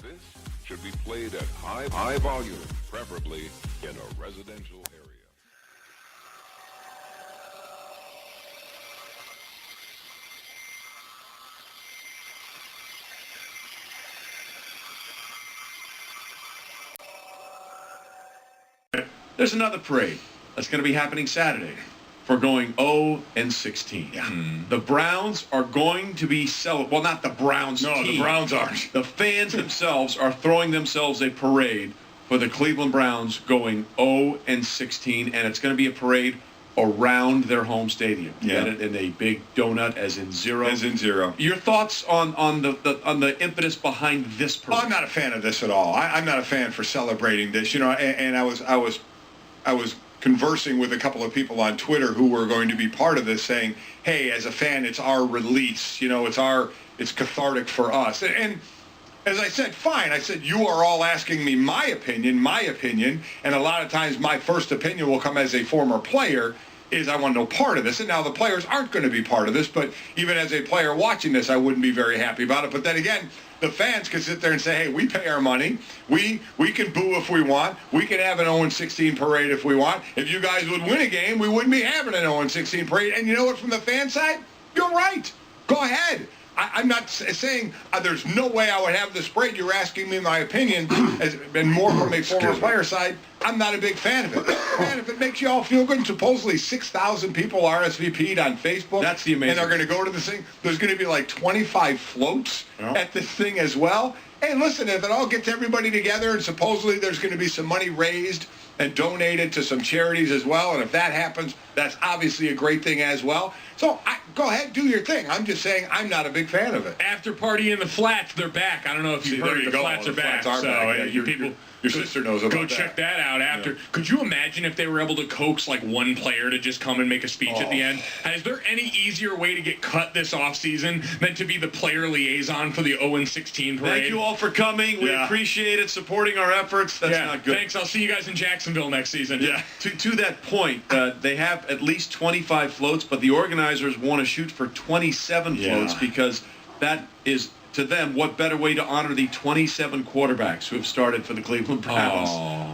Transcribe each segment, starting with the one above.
This should be played at high volume, preferably in a residential area. There's another parade that's going to be happening Saturday for going 0-16. Yeah. The Browns are going to be well, not the Browns No, team. the Browns aren't. The fans themselves are throwing themselves a parade for the Cleveland Browns going 0-16, and it's going to be a parade around their home stadium. Yeah. Get it in a big donut, as in zero. As in zero. Your thoughts on the impetus behind this parade? Oh, I'm not a fan of this at all. I'm not a fan for celebrating this. You know, and I was conversing with a couple of people on Twitter who were going to be part of this, saying, "Hey, as a fan, it's our release. You know, it's cathartic for us." And as I said, fine. I said, you are all asking me my opinion, and a lot of times my first opinion will come as a former player, is I want no part of this. And now the players aren't going to be part of this, but even as a player watching this, I wouldn't be very happy about it. But then again, the fans can sit there and say, hey, we pay our money. We can boo if we want. We can have an 0-16 parade if we want. If you guys would win a game, we wouldn't be having an 0-16 parade. And you know what, from the fan side, you're right. Go ahead. I'm not saying there's no way I would have this parade. You're asking me my opinion, and more from a former player side. I'm not a big fan of it. Man, if it makes you all feel good, and supposedly 6,000 people RSVP'd on Facebook. That's the amazing. And are going to go to this thing. There's going to be like 25 floats at this thing as well. Hey, listen, if it all gets everybody together, and supposedly there's going to be some money raised and donated to some charities as well, and if that happens, that's obviously a great thing as well. So go ahead, do your thing. I'm just saying I'm not a big fan of it. After party in the flats, they're back. I don't know if you heard, the flats are back. Your sister knows about that. Go check that out after. Yeah. Could you imagine if they were able to coax like one player to just come and make a speech at the end? Is there any easier way to get cut this offseason than to be the player liaison for the 0-16 parade? Thank you all for coming. We appreciate it, supporting our efforts. That's not good. Thanks. I'll see you guys in Jacksonville next season. Yeah. To that point, they have at least 25 floats, but the organizers want to shoot for 27 floats because that is, to them, what better way to honor the 27 quarterbacks who have started for the Cleveland Browns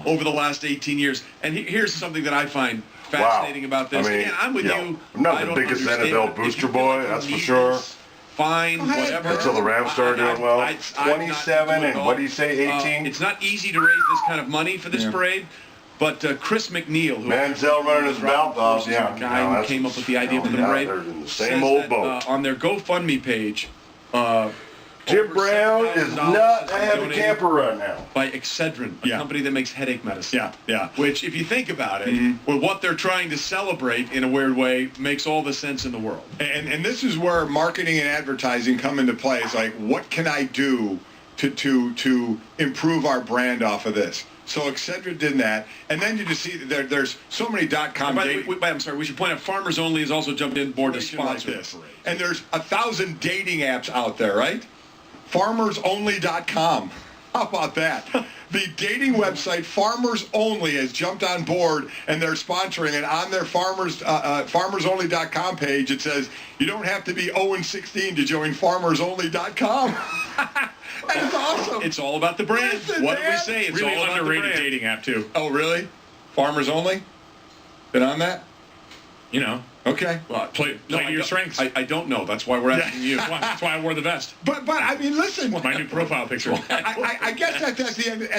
over the last 18 years. And here's something that I find fascinating about this. I mean, again, I'm with you. I'm not the biggest NFL booster boy, that's for sure. Fine, whatever. Until the Rams started doing well. 27 and what do you say, 18? It's not easy to raise this kind of money for this parade. But Chris McNeil, who Manziel running his mouth off, the guy who came up with the idea for the parade, they're in the same old boat. On their GoFundMe page, Jim Brown is not having a camper right now. By Excedrin, a company that makes headache medicine. Yeah. Which, if you think about it, well, what they're trying to celebrate in a weird way makes all the sense in the world. And this is where marketing and advertising come into play. It's like, what can I do to improve our brand off of this? So Excedrin did that, and then you just see that there's so many .com. I'm sorry. We should point out Farmers Only has also jumped in board to sponsor this. And there's 1,000 dating apps out there, right? FarmersOnly.com. How about that? The dating website Farmers Only has jumped on board, and they're sponsoring it. On their FarmersOnly.com page, it says you don't have to be 0-16 to join FarmersOnly.com. That's awesome. It's all about the brand. What do we say? It's really all about underrated the brand. dating app too. Oh, really? Farmers Only? Been on that? You know. Okay. Well, play to your strengths. I don't know. That's why we're asking you. That's why I wore the vest. But I mean, listen. My new profile picture. I guess at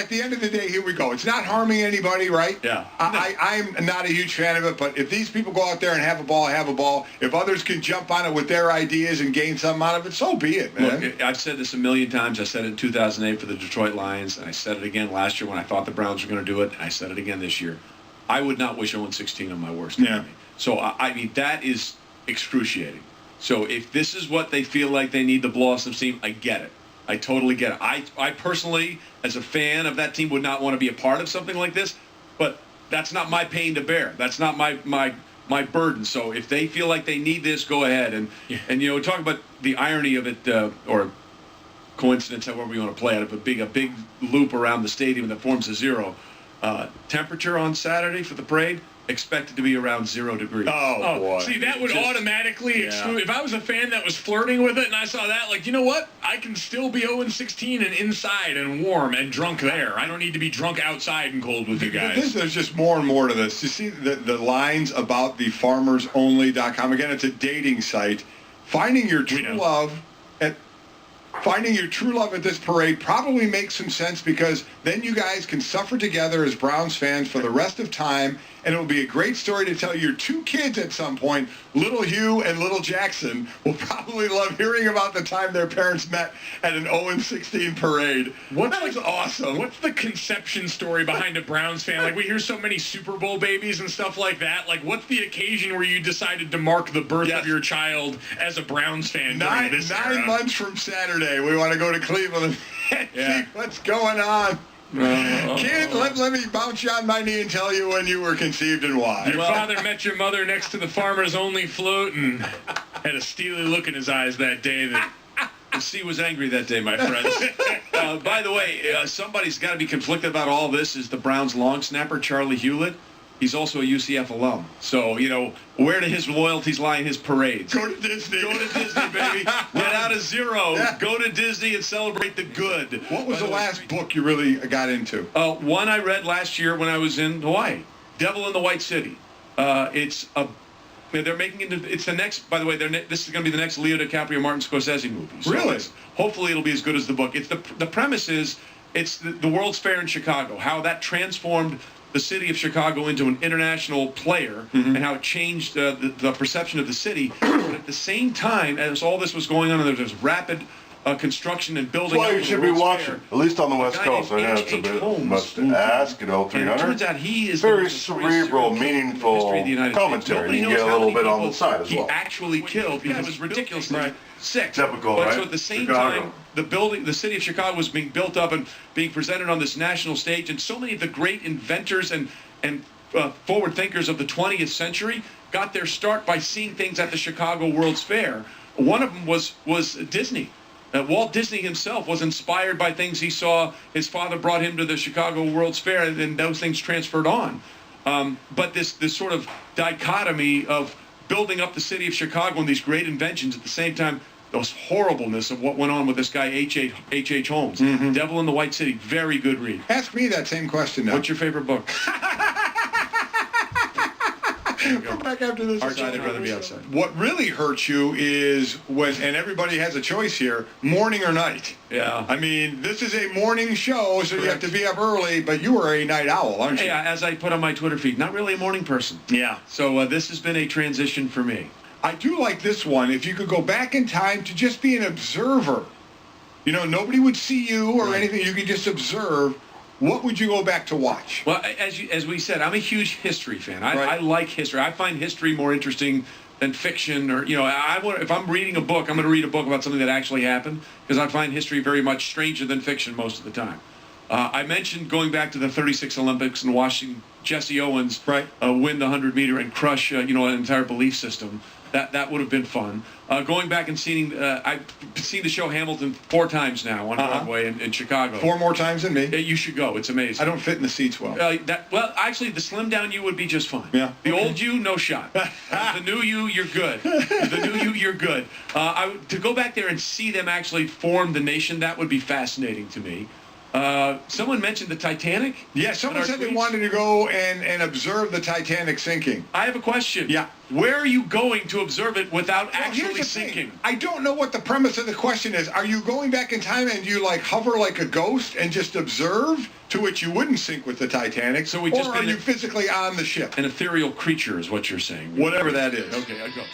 the end of the day, here we go. It's not harming anybody, right? Yeah. I'm not a huge fan of it, but if these people go out there and have a ball, have a ball. If others can jump on it with their ideas and gain something out of it, so be it, man. Look, I've said this a million times. I said it in 2008 for the Detroit Lions, and I said it again last year when I thought the Browns were going to do it. And I said it again this year. I would not wish 0-16 on my worst enemy. So, I mean, that is excruciating. So if this is what they feel like they need to blow off some steam, I get it. I totally get it. I personally, as a fan of that team, would not want to be a part of something like this, but that's not my pain to bear. That's not my burden. So if they feel like they need this, go ahead. And you know, talk about the irony of it, or coincidence, however you want to play it, a big loop around the stadium that forms a zero. Temperature on Saturday for the parade, expect it to be around 0 degrees. Oh, boy. See, that would Just- automatically yeah. exclude. If I was a fan that was flirting with it and I saw that, like, you know what? I can still be 0-16 and inside and warm and drunk there. I don't need to be drunk outside and cold with you guys. There's just more and more to this. You see the lines about the farmersonly.com. Again, it's a dating site. Finding your true love at this parade probably makes some sense, because then you guys can suffer together as Browns fans for the rest of time, and it will be a great story to tell your 2 kids at some point. Little Hugh and little Jackson will probably love hearing about the time their parents met at an 0-16 parade. That was awesome. What's the conception story behind a Browns fan? Like, we hear so many Super Bowl babies and stuff like that. Like, what's the occasion where you decided to mark the birth of your child as a Browns fan during this era? 9 months from Saturday, we want to go to Cleveland and see what's going on. Kid, let me bounce you on my knee and tell you when you were conceived and why. Your father met your mother next to the Farmers Only float and had a steely look in his eyes that day. That The sea was angry that day, my friends. By the way, somebody's got to be conflicted about all this. Is the Browns long snapper, Charlie Hewlett. He's also a UCF alum. So, where do his loyalties lie in his parades? Go to Disney. Go to Disney, baby. Get out of 0. Yeah. Go to Disney and celebrate the good. What was the last book you really got into? One I read last year when I was in Hawaii, Devil in the White City. They're making it. It's the next. By the way, this is going to be the next Leo DiCaprio, Martin Scorsese movie. So really? Hopefully, it'll be as good as the book. It's the premise is it's the World's Fair in Chicago. How that transformed the city of Chicago into an international player, and how it changed the perception of the city. But at the same time, as all this was going on, there was rapid construction and building. That's why up you of should the be World's watching, Fair. at least on the West guy Coast. I named know it's a H.H. bit Holmes. much to ask, And it 300. turns out he is Very the most notorious cerebral, serial killer in the meaningful history of the United States. commentary. Nobody You knows get a how little many bit on people the side as he well. actually killed, because it was ridiculously sick. Typical, But right? so at the same Chicago. time, the city of Chicago was being built up and being presented on this national stage, and so many of the great inventors and forward thinkers of the 20th century got their start by seeing things at the Chicago World's Fair. One of them was Disney. Walt Disney himself was inspired by things he saw. His father brought him to the Chicago World's Fair, and those things transferred on. But this sort of dichotomy of building up the city of Chicago and these great inventions, at the same time, the horribleness of what went on with this guy H.H. Holmes. Devil in the White City, very good read. Ask me that same question now. What's your favorite book? Come back after this. Outside, I'd rather be outside. What really hurts you is when, and everybody has a choice here, morning or night. Yeah. I mean, this is a morning show, so you have to be up early, but you are a night owl, aren't you? Yeah, as I put on my Twitter feed, not really a morning person. Yeah. So this has been a transition for me. I do like this one. If you could go back in time to just be an observer, nobody would see you or anything. You could just observe. What would you go back to watch? Well, as we said, I'm a huge history fan. I like history. I find history more interesting than fiction, or if I'm reading a book, I'm going to read a book about something that actually happened, because I find history very much stranger than fiction most of the time. I mentioned going back to the 36 Olympics and watching Jesse Owens win the 100-meter and crush an entire belief system. That would have been fun. Going back and seeing, I've seen the show Hamilton 4 times now on Broadway in Chicago. 4 more times than me. You should go. It's amazing. I don't fit in the seats well. Actually, the slim down you would be just fine. Yeah. The old you, no shot. The new you, you're good. The new you, you're good. To go back there and see them actually form the nation, that would be fascinating to me. Someone mentioned the Titanic. Yeah, someone said they wanted to go and observe the Titanic sinking. I have a question. Yeah. Where are you going to observe it without Well, actually here's the sinking? thing. I don't know what the premise of the question is. Are you going back in time and you hover like a ghost and just observe, to which you wouldn't sink with the Titanic? So or are you physically on the ship? An ethereal creature is what you're saying. Whatever that is. Okay, a ghost.